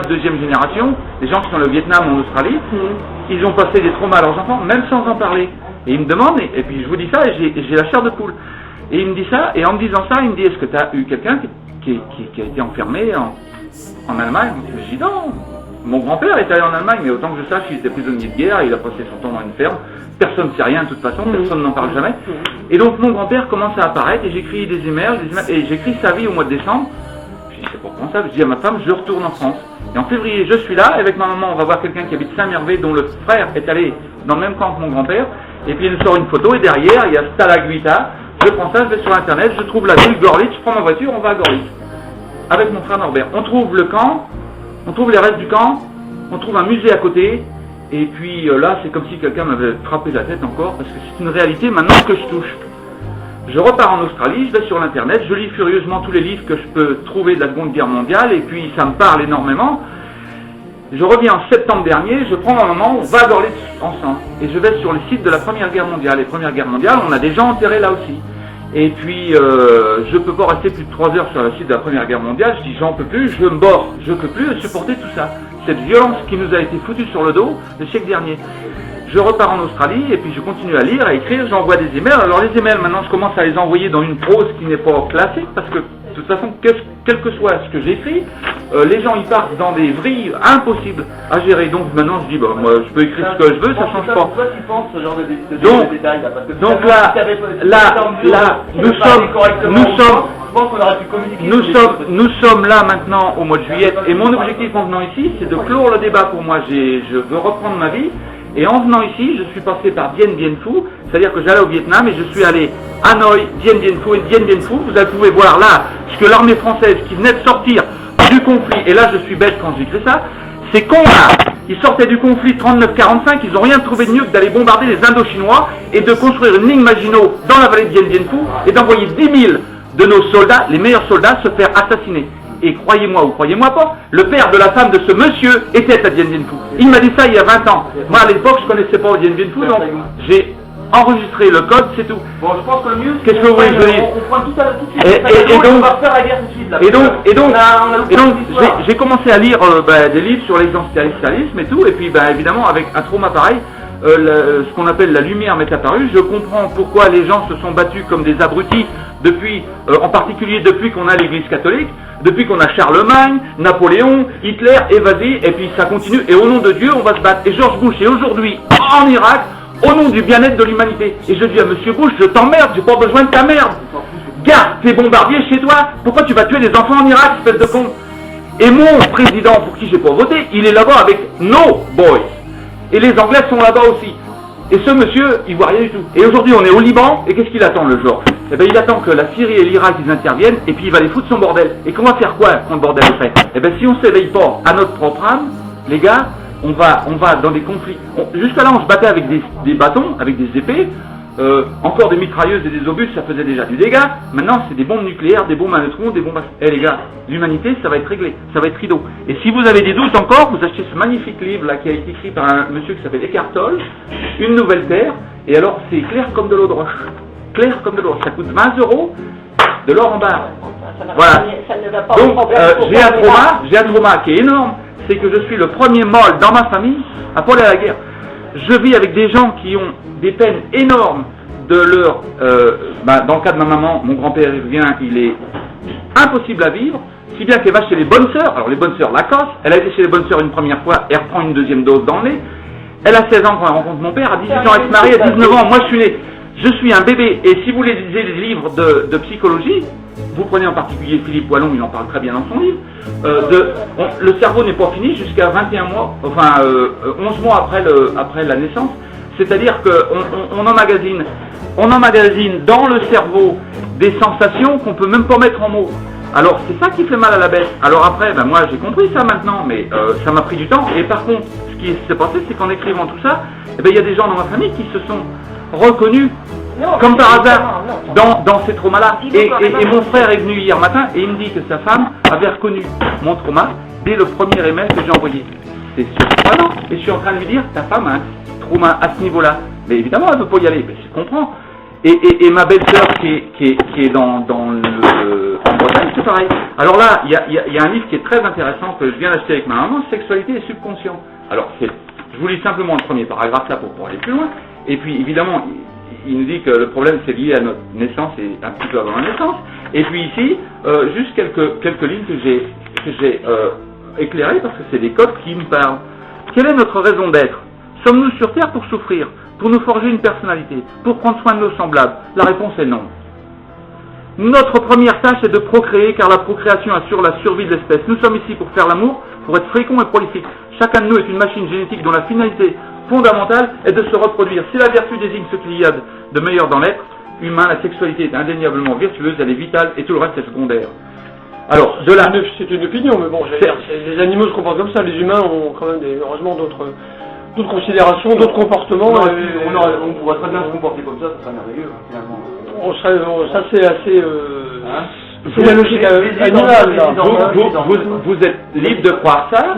de deuxième génération, les gens qui sont allés au Vietnam ou en Australie, ils ont passé des traumas à leurs enfants, même sans en parler. Et ils me demandent, et puis je vous dis ça, et j'ai la chair de poule. Et il me dit ça, et en me disant ça, il me dit, est-ce que tu as eu quelqu'un qui a été enfermé en Allemagne? Je dis non. Mon grand-père est allé en Allemagne, mais autant que je sache, il était prisonnier de guerre, il a passé son temps dans une ferme. Personne ne sait rien de toute façon, personne n'en parle jamais. Et donc mon grand-père commence à apparaître, et j'écris des emails, et j'écris sa vie au mois de décembre. Je dis, c'est pour ça, je dis à ma femme, je retourne en France. Et en février, je suis là, avec ma maman, on va voir quelqu'un qui habite Saint-Mervé, dont le frère est allé dans le même camp que mon grand-père. Et puis il nous sort une photo, et derrière, il y a Stalaguita. Je prends ça, je vais sur Internet, je trouve la ville Gorlitz, je prends ma voiture, on va à Gorlitz. Avec mon frère Norbert. On trouve le camp, on trouve les restes du camp, on trouve un musée à côté, et puis là, c'est comme si quelqu'un m'avait frappé la tête encore, parce que c'est une réalité maintenant que je touche. Je repars en Australie, je vais sur l'internet, je lis furieusement tous les livres que je peux trouver de la Seconde Guerre mondiale, et puis ça me parle énormément. Je reviens en septembre dernier, je prends ma maman, on va à Gorlitz ensemble, et je vais sur le site de la Première Guerre mondiale. Et Première Guerre mondiale, on a des gens enterrés là aussi. Et puis, je peux pas rester plus de 3 heures sur le site de la Première Guerre mondiale, je dis j'en peux plus, je me borre, je peux plus supporter tout ça. Cette violence qui nous a été foutue sur le dos le siècle dernier. Je repars en Australie et puis je continue à lire, à écrire, j'envoie des emails. Alors les emails, maintenant je commence à les envoyer dans une prose qui n'est pas classique parce que de toute façon, quel que soit ce que j'écris, les gens ils partent dans des vrilles impossibles à gérer. Donc maintenant je dis, bah, moi je peux écrire ce que je veux, ça change pas. Toi tu penses ce genre de détails là, parce que donc là, nous sommes là maintenant au mois de juillet et mon objectif en venant ici, c'est de clore le débat pour moi. Je veux reprendre ma vie. Et en venant ici, je suis passé par Dien Bien Phu, c'est-à-dire que j'allais au Vietnam et je suis allé à Hanoï, Dien Bien Phu et Dien Bien Phu. Vous pouvez voir là ce que l'armée française qui venait de sortir du conflit, et là je suis bête quand j'écris ça, ces cons-là, ils sortaient du conflit 39-45, ils n'ont rien trouvé de mieux que d'aller bombarder les Indochinois et de construire une ligne Maginot dans la vallée de Dien Bien Phu et d'envoyer 10 000 de nos soldats, les meilleurs soldats, se faire assassiner. Et croyez-moi ou croyez-moi pas, le père de la femme de ce monsieur était à Dien Bien Phu. Il m'a dit ça il y a 20 ans. Moi à l'époque je connaissais pas Dien Bien Phu, donc j'ai enregistré le code, c'est tout. Bon, je pense que le mieux, qu'est-ce que vous voulez que je dise? On prend tout de suite. Et donc, on va faire la guerre tout de suite là. Et donc, j'ai commencé à lire des livres sur l'existentialisme et tout, et puis évidemment avec un trauma pareil, ce qu'on appelle la lumière m'est apparue. Je comprends pourquoi les gens se sont battus comme des abrutis depuis, en particulier depuis qu'on a l'Église catholique, depuis qu'on a Charlemagne, Napoléon, Hitler, et vas-y, et puis ça continue. Et au nom de Dieu, on va se battre. Et George Bush est aujourd'hui en Irak au nom du bien-être de l'humanité. Et je dis à Monsieur Bush, je t'emmerde, j'ai pas besoin de ta merde. Garde tes bombardiers chez toi. Pourquoi tu vas tuer des enfants en Irak, espèce de con? Et mon président, pour qui j'ai pas voté, il est là-bas avec no boys. Et les Anglais sont là-bas aussi. Et ce monsieur, il voit rien du tout. Et aujourd'hui, on est au Liban, et qu'est-ce qu'il attend le jour? Eh bien, il attend que la Syrie et l'Irak, ils interviennent, et puis il va les foutre son bordel. Et qu'on va faire quoi quand le bordel est fait? Eh bien, si on s'éveille pas à notre propre âme, les gars, on va dans des conflits. Jusqu'à là, on se battait avec des bâtons, avec des épées, encore des mitrailleuses et des obus, ça faisait déjà du dégât. Maintenant, c'est des bombes nucléaires, des bombes à neutrons, des bombes à... Eh les gars, l'humanité, ça va être réglé, ça va être rideau. Et si vous avez des doutes encore, vous achetez ce magnifique livre là qui a été écrit par un monsieur qui s'appelle Eckhart Tolle, Une nouvelle terre, et alors c'est clair comme de l'eau de roche. Clair comme de l'eau. Ça coûte 20 €, de l'or en barre. Voilà. Donc, j'ai un trauma qui est énorme, c'est que je suis le premier mâle dans ma famille à pas aller à la guerre. Je vis avec des gens qui ont des peines énormes de leur... dans le cas de ma maman, mon grand-père vient, il est impossible à vivre, si bien qu'elle va chez les bonnes sœurs. Alors les bonnes sœurs la cassent, elle a été chez les bonnes sœurs une première fois, elle reprend une deuxième dose dans le nez. Elle a 16 ans quand elle rencontre mon père, à 18 ans elle se marie, à 19 ans, moi je suis né. Je suis un bébé, et si vous lisez les livres de psychologie, vous prenez en particulier Philippe Wallon, il en parle très bien dans son livre, le cerveau n'est pas fini jusqu'à 21 mois, enfin 11 mois après la naissance, c'est-à-dire qu'on emmagasine dans le cerveau des sensations qu'on peut même pas mettre en mots. Alors c'est ça qui fait mal à la bête. Alors après, moi j'ai compris ça maintenant, mais ça m'a pris du temps, et par contre, ce qui s'est passé, c'est qu'en écrivant tout ça, il y a des gens dans ma famille qui se sont reconnus comme par hasard dans ces traumas-là. Et mon frère est venu hier matin et il me dit que sa femme avait reconnu mon trauma dès le premier email que j'ai envoyé. C'est surprenant. Et je suis en train de lui dire, ta femme a un trauma à ce niveau-là. Mais évidemment, elle ne peut pas y aller. Mais je comprends. Et ma belle-sœur qui est en Bretagne, c'est pareil. Alors là, il y a un livre qui est très intéressant que je viens d'acheter avec ma maman, Sexualité et subconscient. Alors, je vous lis simplement le premier paragraphe là pour aller plus loin. Et puis, évidemment, il nous dit que le problème c'est lié à notre naissance et un petit peu avant la naissance. Et puis ici, juste quelques lignes que j'ai éclairées parce que c'est des codes qui me parlent. Quelle est notre raison d'être? Sommes-nous sur Terre pour souffrir, pour nous forger une personnalité, pour prendre soin de nos semblables? La réponse est non. Notre première tâche est de procréer, car la procréation assure la survie de l'espèce. Nous sommes ici pour faire l'amour, pour être féconds et prolifiques. Chacun de nous est une machine génétique dont la finalité fondamentale est de se reproduire. Si la vertu désigne ce qu'il y a de meilleur dans l'être humain, la sexualité est indéniablement vertueuse, elle est vitale et tout le reste est secondaire. Alors, c'est une opinion, mais bon, les animaux se comportent comme ça, les humains ont quand même heureusement d'autres considérations, d'autres comportements. On pourrait très bien se comporter comme ça serait merveilleux, finalement. Ça c'est assez... c'est la logique animale. Vous êtes libre de croire ça,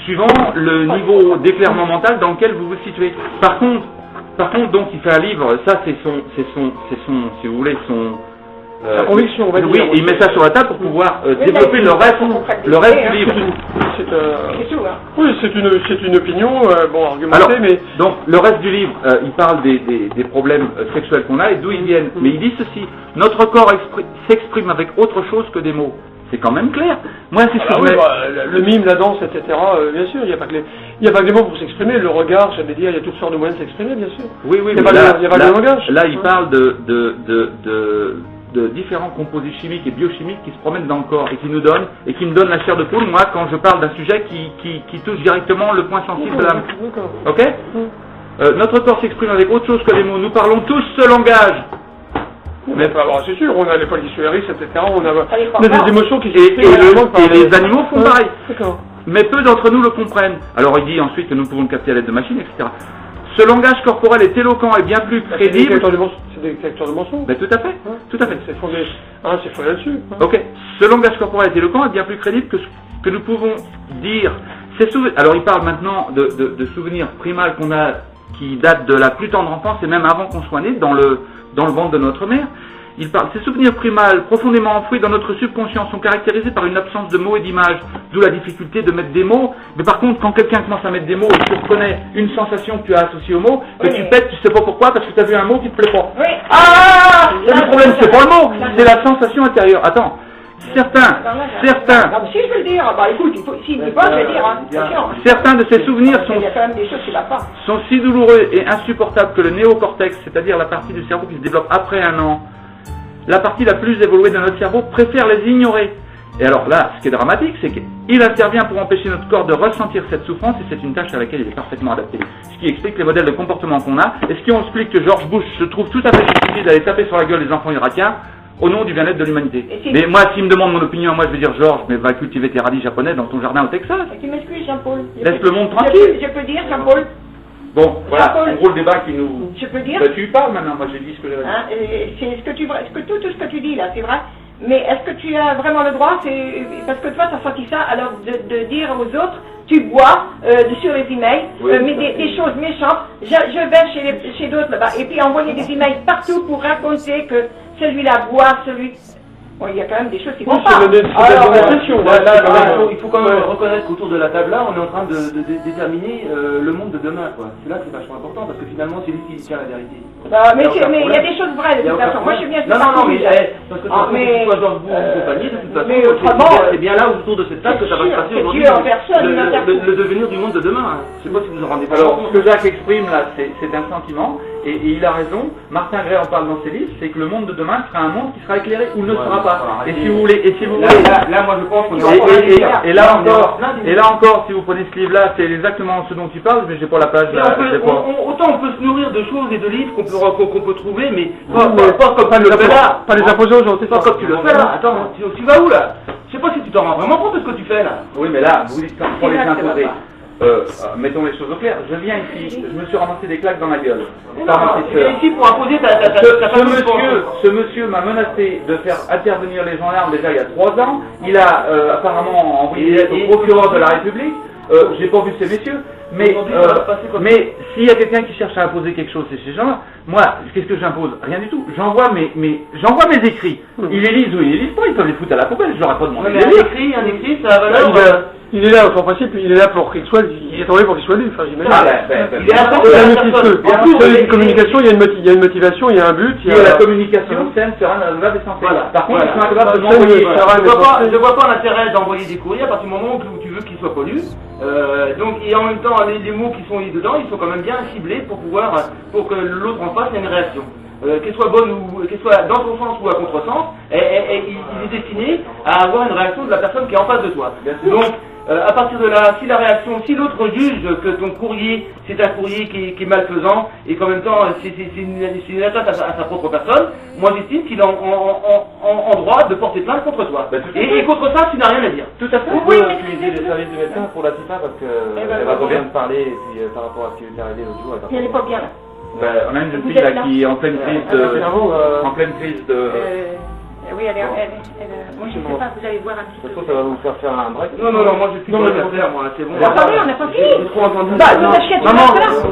suivant le niveau d'éclairement mental dans lequel vous vous situez. Par contre, donc, il fait un livre, ça c'est son, si vous voulez, sa conviction, on va dire. Oui, il met ça sur la table pour pouvoir développer le reste du livre. Oui, c'est une opinion, argumentée, mais... Donc, le reste du livre, il parle des problèmes sexuels qu'on a et d'où ils viennent. Mais il dit ceci, notre corps s'exprime avec autre chose que des mots. C'est quand même clair. Moi, c'est le mime, la danse, etc. Bien sûr, il n'y a pas que les mots pour s'exprimer. Le regard, j'avais dit, il y a toutes sortes de moyens de s'exprimer, bien sûr. Oui, il n'y a pas de langage. Là, il parle de différents composés chimiques et biochimiques qui se promènent dans le corps et qui me donnent la chair de poule, moi, quand je parle d'un sujet qui touche directement le point sensible de l'âme. Ok? Notre corps s'exprime avec autre chose que les mots. Nous parlons tous ce langage. Mais c'est sûr, on a les polysuéris, etc. On a des émotions qui s'expriment. Et les animaux font pareil. D'accord. Mais peu d'entre nous le comprennent. Alors il dit ensuite que nous pouvons le capter à l'aide de machines, etc. Ce langage corporel est éloquent et bien plus crédible. C'est des détecteurs de mensonges. Ben, tout à fait. Tout à fait. C'est fondé là-dessus. Ok. Ce langage corporel est éloquent et bien plus crédible que ce que nous pouvons dire. Alors il parle maintenant de souvenirs primals qu'on a qui datent de la plus tendre enfance et même avant qu'on soit né dans le ventre de notre mère. Il parle, ces souvenirs primals profondément enfouis dans notre subconscient sont caractérisés par une absence de mots et d'images, d'où la difficulté de mettre des mots. Mais par contre, quand quelqu'un commence à mettre des mots et tu reconnais une sensation que tu as associée au mot, que tu pètes, tu sais pas pourquoi, parce que tu as vu un mot qui te plaît pas. Oui. Ah, le problème, c'est pas le mot, c'est la sensation intérieure. Attends. Certains. Si je veux le dire, écoute, s'il ne dit pas, je vais le dire, hein. Certains de ces souvenirs il y a quand même des choses qui ne va pas. sont si douloureux et insupportables que le néocortex, c'est-à-dire la partie du cerveau qui se développe après 1 an, la partie la plus évoluée de notre cerveau, préfère les ignorer. Et alors là, ce qui est dramatique, c'est qu'il intervient pour empêcher notre corps de ressentir cette souffrance et c'est une tâche à laquelle il est parfaitement adapté. Ce qui explique les modèles de comportement qu'on a et ce qui explique que George Bush se trouve tout à fait justifié d'aller taper sur la gueule des enfants irakiens au nom du bien-être de l'humanité. Mais moi, s'il me demande mon opinion, moi je vais dire Georges, mais va cultiver tes radis japonais dans ton jardin au Texas. Tu m'excuses, Jean-Paul. Laisse le monde tranquille. Je peux dire, Jean-Paul. Bon, voilà, en gros le débat qui nous... Je peux dire. Tu parles maintenant, moi j'ai dit ce que j'avais dit. C'est tout ce que tu dis là, c'est vrai. Mais est-ce que tu as vraiment le droit, parce que toi tu as sorti ça, alors de dire aux autres, tu bois sur les emails, mais des choses méchantes. Je vais chez d'autres là-bas, et puis envoyer des emails partout pour raconter que celui-là boit, Bon, il y a quand même des choses qui vont pas. Il faut quand même reconnaître qu'autour de la table là, on est en train de déterminer le monde de demain, quoi. C'est là que c'est vachement important, parce que finalement, c'est lui qui tient la vérité. Mais il y a des choses vraies de toute façon. Moi, je viens de Non, mais parce que toi, Georges Bourg et compagnie, de toute façon, c'est bien là, autour de cette table, que ça va se passer aujourd'hui. Le devenir du monde de demain. Je sais pas si vous en rendez pas compte. Alors, ce que Jacques exprime là, c'est un sentiment, et il a raison. Martin Gray en parle dans ses livres, c'est que le monde de demain sera un monde qui sera éclairé ou ne sera pas. Et si vous voulez, là, moi je pense qu'on est et là encore, si vous prenez ce livre-là, c'est exactement ce dont il parle, mais j'ai pas la page là. Autant on peut se nourrir de choses et de livres qu'on peut trouver, mais pas comme tu le fais là. Pas les imposer aux gens, c'est pas comme tu le fais là. Attends, tu vas où là? Je sais pas si tu t'en rends vraiment compte de ce que tu fais là. Oui, mais là, vous dites pour les imposer. Mettons les choses au clair. Je viens ici, je me suis ramassé des claques dans la gueule. Tu viens ici pour imposer ce monsieur m'a menacé de faire intervenir les gendarmes déjà il y a 3 ans. Il a apparemment envoyé des lettres au procureur de la République. j'ai pas vu ces messieurs, mais s'il y a quelqu'un qui cherche à imposer quelque chose, c'est ces gens-là. Moi, qu'est-ce que j'impose? Rien du tout. J'envoie mes écrits. Ils les lisent ou ils les lisent pas, ils peuvent les foutre à la poubelle, je leur ai pas demandé. Mais un écrit, ça a valeur. Il est là, en principe, il est là pour qu'il soit, il est envoyé pour qu'il soit lu, enfin j'imagine. Il est là pour en plus, dans une communication, il y a une motivation, il y a un but. Il y a la communication saine, sereine, raisonnable et sensée. Par contre, ils sont incapables de m'envoyer. Je vois pas l'intérêt d'envoyer des courriers à partir du moment où tu veux qu'ils soient pollus. Donc, et en même temps, les mots qui sont dedans, ils sont quand même bien ciblés pour que l'autre en face ait une réaction. Qu'elle soit bonne ou qu'elle soit dans ton sens ou à contresens, il est destiné à avoir une réaction de la personne qui est en face de toi. Donc, à partir de là, si l'autre juge que ton courrier, c'est un courrier qui est malfaisant et qu'en même temps c'est une atteinte à sa propre personne, moi j'estime qu'il est en droit de porter plainte contre toi. Et contre ça, tu n'as rien à dire. Tout à fait. Vous pouvez utiliser les services de médecin pour la TIFA parce qu'elle va bien de parler et puis par rapport à ce qui lui est arrivé l'autre jour. Elle n'est pas bien là. On a une jeune fille là qui est en pleine crise de... Oui, moi je ne sais pas, vous allez voir un petit peu. Ça va vous faire faire un break. Non, moi je suis pas locataire, moi, c'est bon. Attendez, on n'a pas fini. Maman,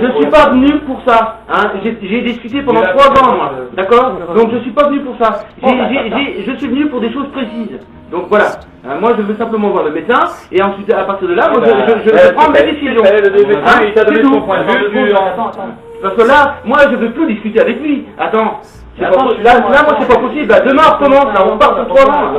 je suis pas venu pour ça. Hein. J'ai discuté pendant 3 ans, moi. D'accord? Donc je suis pas venu pour ça. Je suis venu pour des choses précises. Donc voilà. Moi je veux simplement voir le médecin et ensuite à partir de là, moi, je prends mes décisions. Le médecin, il t'a donné son point de vue. Parce que là, moi je veux plus discuter avec lui. Attends. Là, moi c'est pas possible. Demain on recommence, là, on repart pour 3 ans.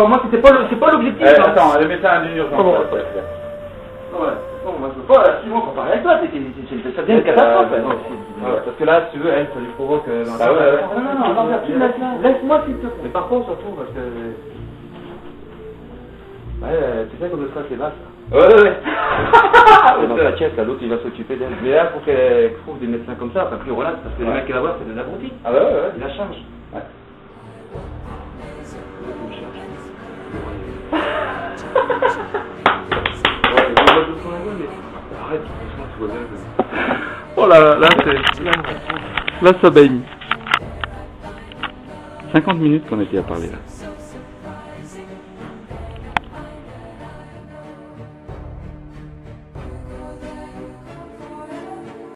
Moi c'est pas l'objectif. Attends, le médecin a une urgence. Non, moi je veux pas absolument qu'on parle avec toi, ça devient une catastrophe. Parce que là, si tu veux, elle, ça lui provoque. Non, laisse-moi s'il te plaît. Mais par contre, surtout, parce que. Tu sais comme le stress est basse. Ouais. Dans sa caisse, là, l'autre il va s'occuper d'elle. Mais là, pour qu'elle trouve des médecins comme ça, pas plus relax, parce que les mecs qu'elle va voir, c'est des abrutis. Ah ouais. Il la charge. Ouais. Oh là ça baigne. 50 minutes qu'on était à parler là.